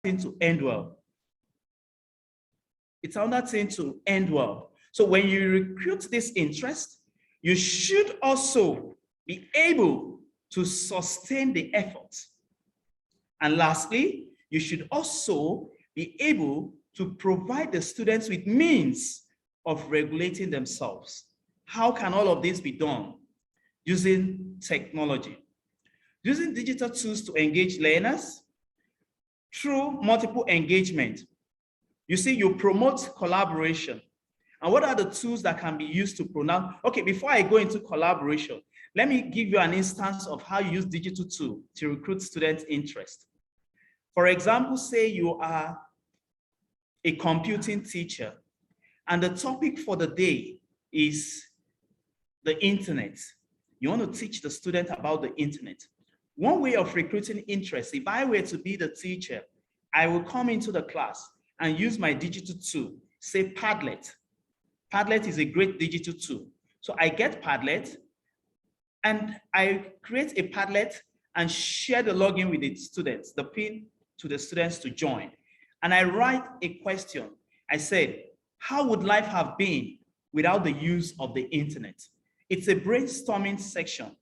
thing to end well. It's another thing to end well. So when you recruit this interest, you should also be able to sustain the effort. And lastly, you should also be able to provide the students with means of regulating themselves. How can all of this be done? Using technology. Using digital tools to engage learners through multiple engagement. You see, you promote collaboration. And what are the tools that can be used to pronounce? Okay, before I go into collaboration, let me give you an instance of how you use digital tool to recruit student interest. For example, say you are a computing teacher and the topic for the day is the internet. You want to teach the student about the internet. One way of recruiting interest, if I were to be the teacher, I will come into the class and use my digital tool, say Padlet. Padlet is a great digital tool. So I get Padlet and I create a Padlet and share the login with the students, the pin to the students to join. And I write a question. I said, how would life have been without the use of the internet? It's a brainstorming section.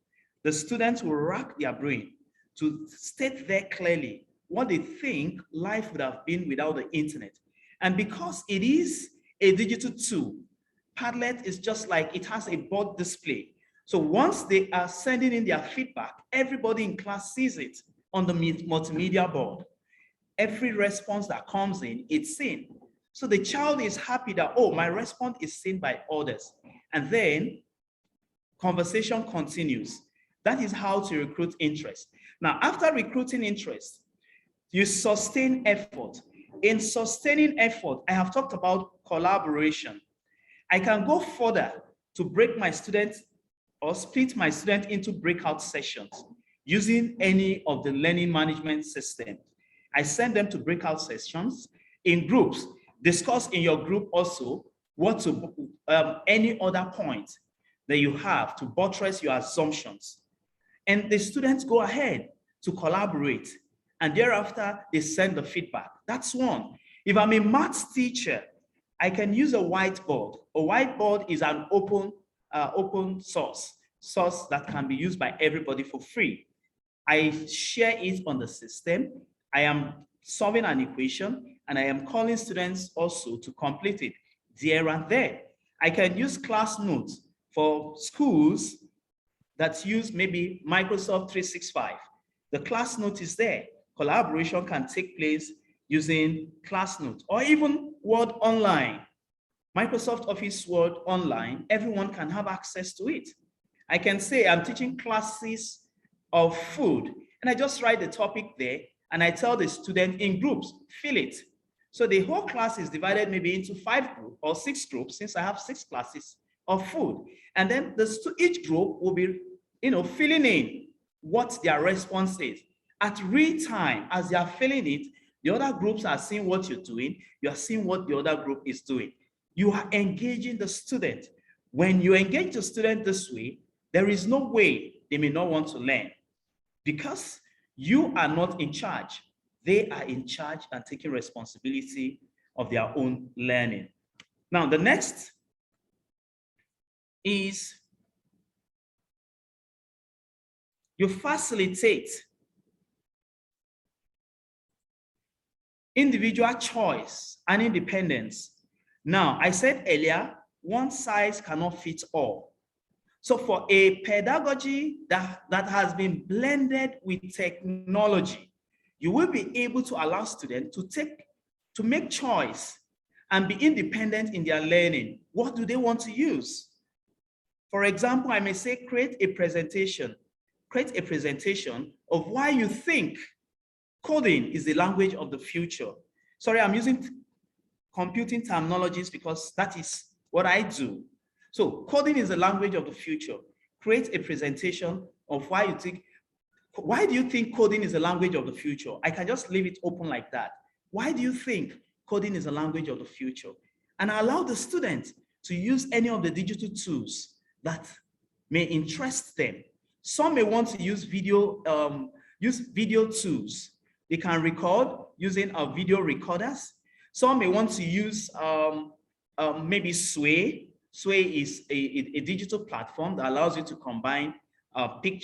The students will rack their brain to state there clearly what they think life would have been without the internet. And because it is a digital tool, Padlet is just like it has a board display. So once they are sending in their feedback, everybody in class sees it on the multimedia board. Every response that comes in, it's seen. So the child is happy that, oh, my response is seen by others. And then conversation continues. That is how to recruit interest. Now, after recruiting interest, you sustain effort. In sustaining effort, I have talked about collaboration. I can go further to break my students or split my students into breakout sessions using any of the learning management system. I send them to breakout sessions in groups. Discuss in your group also what to any other point that you have to buttress your assumptions. And the students go ahead to collaborate, and thereafter they send the feedback. That's one. If I'm a maths teacher, I can use a whiteboard. A whiteboard is an open source that can be used by everybody for free. I share it on the system. I am solving an equation, and I am calling students also to complete it there and there. I can use class notes for schools that use maybe Microsoft 365. The class note is there. Collaboration can take place using class note or even Word Online. Microsoft Office Word Online, everyone can have access to it. I can say I'm teaching classes of food, and I just write the topic there, and I tell the student in groups, fill it. So the whole class is divided maybe into 5 groups or 6 groups, since I have 6 classes of food. And then each group will be, filling in what their response is. At real time, as they are filling it, the other groups are seeing what you're doing. You are seeing what the other group is doing. You are engaging the student. When you engage the student this way, there is no way they may not want to learn, because you are not in charge. They are in charge and taking responsibility of their own learning. Now, the next is you facilitate individual choice and independence. Now, I said earlier, one size cannot fit all. So for a pedagogy that has been blended with technology, you will be able to allow students to make choice and be independent in their learning. What do they want to use? For example, I may say, create a presentation of why you think coding is the language of the future. Sorry, I'm using computing terminologies because that is what I do. So coding is the language of the future. Create a presentation of why do you think coding is the language of the future? I can just leave it open like that. Why do you think coding is the language of the future? And I allow the students to use any of the digital tools that may interest them. Some may want to use video tools. They can record using our video recorders. Some may want to use maybe Sway. Sway is a digital platform that allows you to combine pictures